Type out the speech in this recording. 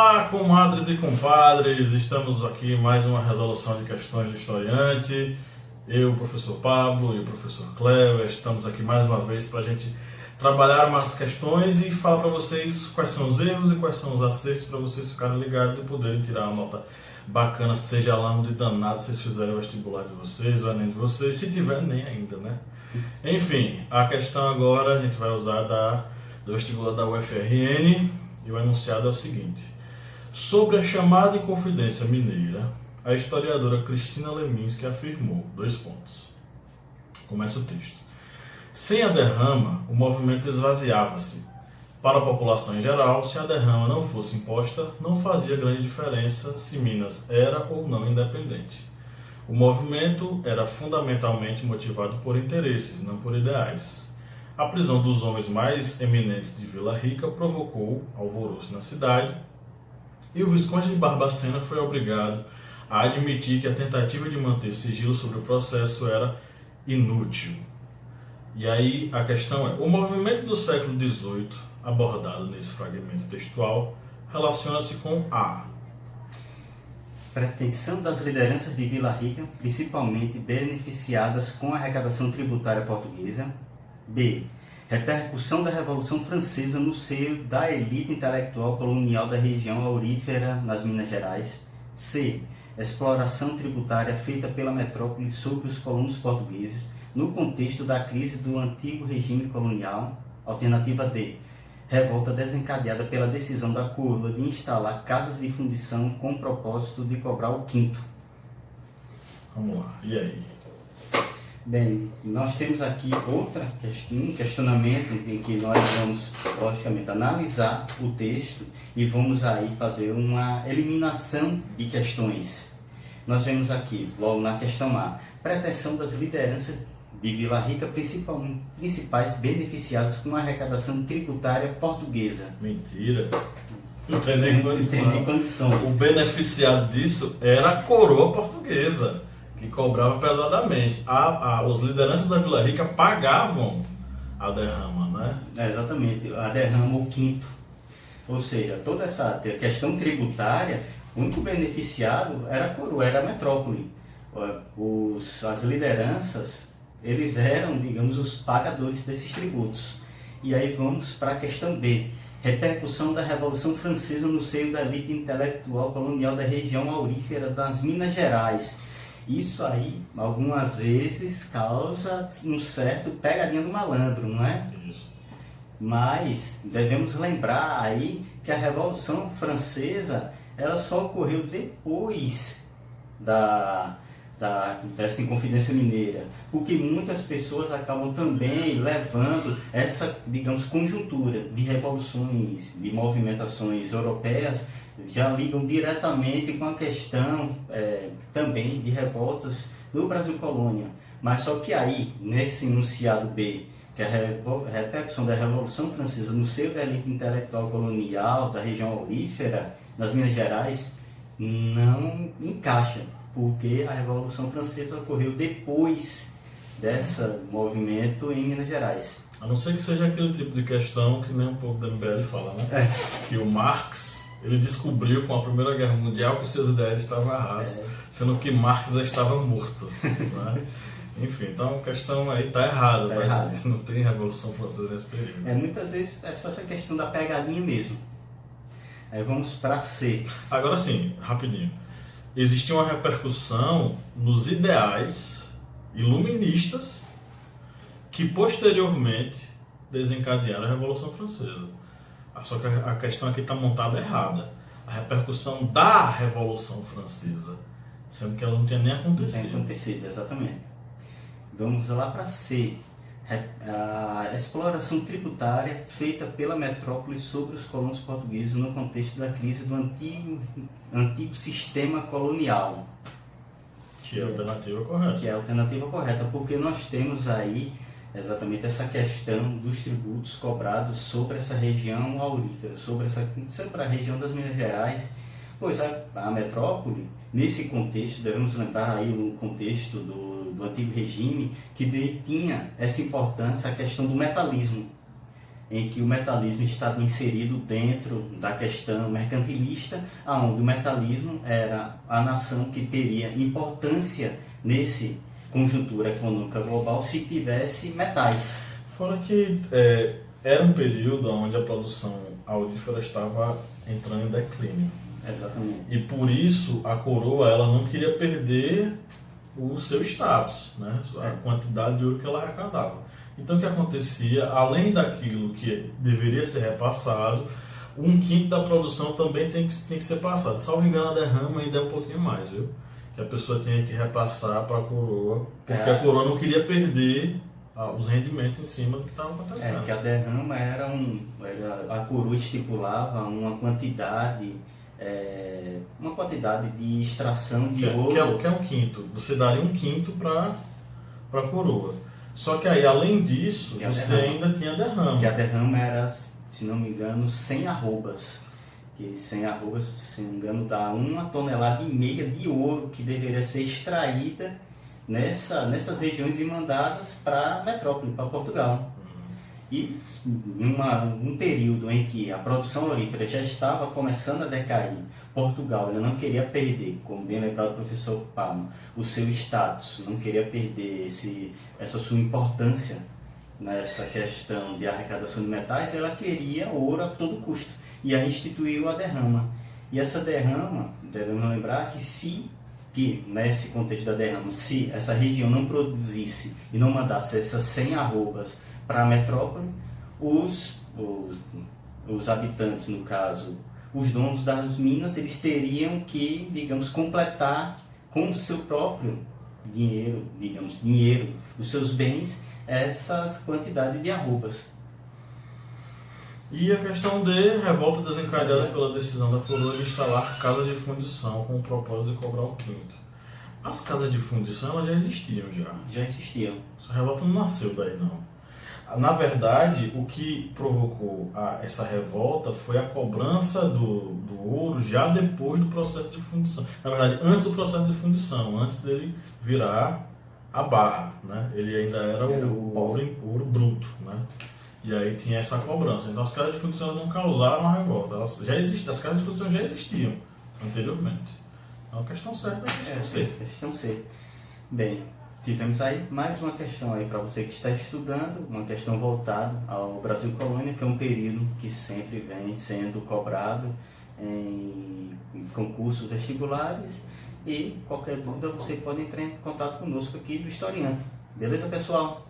Olá, comadres e compadres, estamos aqui em mais uma resolução de questões do historiante. Eu, o professor Pablo e o professor Cleber, estamos aqui mais uma vez para a gente trabalhar umas questões e falar para vocês quais são os erros e quais são os acertos para vocês ficarem ligados e poderem tirar uma nota bacana, seja lá no de danado, se vocês fizerem o vestibular de vocês, o Enem de vocês, se tiver nem ainda, né? Enfim, a questão agora a gente vai usar do vestibular da UFRN. E o enunciado é o seguinte: sobre a chamada Inconfidência Mineira, a historiadora Cristina Leminski afirmou, Começa o texto. Sem a derrama, o movimento esvaziava-se. Para a população em geral, se a derrama não fosse imposta, não fazia grande diferença se Minas era ou não independente. O movimento era fundamentalmente motivado por interesses, não por ideais. A prisão dos homens mais eminentes de Vila Rica provocou alvoroço na cidade e o Visconde de Barbacena foi obrigado a admitir que a tentativa de manter sigilo sobre o processo era inútil. E aí a questão é: o movimento do século XVIII, abordado nesse fragmento textual, relaciona-se com a pretensão das lideranças de Vila Rica, principalmente beneficiadas com a arrecadação tributária portuguesa. B. Repercussão da Revolução Francesa no seio da elite intelectual colonial da região aurífera nas Minas Gerais. C. Exploração tributária feita pela metrópole sobre os colonos portugueses no contexto da crise do antigo regime colonial. Alternativa D. Revolta desencadeada pela decisão da coroa de instalar casas de fundição com o propósito de cobrar o quinto. Vamos lá, e aí? Bem, nós temos aqui um questionamento em que nós vamos, logicamente, analisar o texto e vamos aí fazer uma eliminação de questões. Nós vemos aqui, logo na questão A, pretensão das lideranças de Vila Rica, principais beneficiadas com a arrecadação tributária portuguesa. Mentira! Não tem nem condições. O beneficiado disso era a coroa portuguesa, que cobrava pesadamente. Os lideranças da Vila Rica pagavam a derrama, né? Exatamente, a derrama, o quinto. Ou seja, toda essa questão tributária, o único beneficiado era a coroa, era a metrópole. As lideranças, eles eram, digamos, os pagadores desses tributos. E aí vamos para a questão B. Repercussão da Revolução Francesa no seio da elite intelectual colonial da região aurífera das Minas Gerais. Isso aí, algumas vezes, causa um certo pegadinha do malandro, não é? Isso. Mas devemos lembrar aí que a Revolução Francesa, ela só ocorreu depois dessa Inconfidência Mineira, porque muitas pessoas acabam também levando essa, digamos, conjuntura de revoluções, de movimentações europeias, já ligam diretamente com a questão também de revoltas do Brasil Colônia. Mas só que aí, nesse enunciado B, que é a repercussão da Revolução Francesa no seio da elite intelectual colonial da região aurífera, nas Minas Gerais, não encaixa, porque a Revolução Francesa ocorreu depois desse movimento em Minas Gerais. A não ser que seja aquele tipo de questão que nem um pouco da MBL fala, né? Que o Marx, ele descobriu com a Primeira Guerra Mundial que seus ideais estavam errados, sendo que Marx já estava morto, né? Enfim, então a questão aí está errada, não tem Revolução Francesa nesse período. Muitas vezes é só essa questão da pegadinha mesmo. Aí vamos para C. Agora sim, rapidinho. Existia uma repercussão nos ideais iluministas que posteriormente desencadearam a Revolução Francesa. Só que a questão aqui está montada errada. A repercussão da Revolução Francesa, sendo que ela não tinha nem acontecido. Não tinha acontecido, exatamente. Vamos lá para C. A exploração tributária feita pela metrópole sobre os colonos portugueses no contexto da crise do antigo sistema colonial. Que é a alternativa correta. Que é a alternativa correta, porque nós temos aí exatamente essa questão dos tributos cobrados sobre essa região aurífera, sobre a região das Minas Gerais, pois a metrópole, nesse contexto, devemos lembrar aí no contexto do antigo regime, que tinha essa importância, a questão do metalismo. em que o metalismo estava inserido dentro da questão mercantilista, onde o metalismo era a nação que teria importância nesse conjuntura econômica global se tivesse metais. Fora que era um período onde a produção aurífera estava entrando em declínio. Exatamente. E por isso a coroa ela não queria perder o seu status, né? A quantidade de ouro que ela arrecadava. Então o que acontecia, além daquilo que deveria ser repassado, 1/5 da produção também tem que ser passado. Salvo engano, a derrama ainda é um pouquinho mais, viu? Que a pessoa tinha que repassar para a coroa, porque a coroa não queria perder os rendimentos em cima do que estava acontecendo. Que a derrama a coroa estipulava uma quantidade de extração de ouro. Que é 1/5. Você daria 1/5 para a coroa. Só que aí, além disso, você ainda tinha a derrama. Que a derrama era, se não me engano, 100 arrobas. Que 100 arrobas, se não me engano, dá 1,5 tonelada de ouro que deveria ser extraída nessas regiões e mandadas para a metrópole, para Portugal. E num período em que a produção aurífera já estava começando a decair, Portugal ele não queria perder, como bem lembrado o professor Palma, o seu status, não queria perder essa sua importância nessa questão de arrecadação de metais, ela queria ouro a todo custo. E aí instituiu a derrama. E essa derrama, devemos lembrar que nesse contexto da derrama, se essa região não produzisse e não mandasse essas 100 arrobas para a metrópole, os habitantes, no caso, os donos das minas, eles teriam que, digamos, completar com o seu próprio dinheiro, os seus bens, essa quantidade de arrobas. E a questão de revolta desencadeada pela decisão da coroa de instalar casas de fundição com o propósito de cobrar o quinto. As casas de fundição elas já existiam já. Já existiam. Essa revolta não nasceu daí não. Na verdade, o que provocou essa revolta foi a cobrança do ouro já depois do processo de fundição. Na verdade, antes do processo de fundição, antes dele virar a barra, né? Ele ainda era o ouro bruto, né? E aí tinha essa cobrança. Então as casas de fundição não causaram a revolta. As casas de fundição já existiam anteriormente. Então a questão certa é a questão C. Questão C. Bem, tivemos aí mais uma questão aí para você que está estudando, uma questão voltada ao Brasil Colônia, que é um período que sempre vem sendo cobrado em concursos vestibulares, e qualquer dúvida você pode entrar em contato conosco aqui do Historiante. Beleza, pessoal?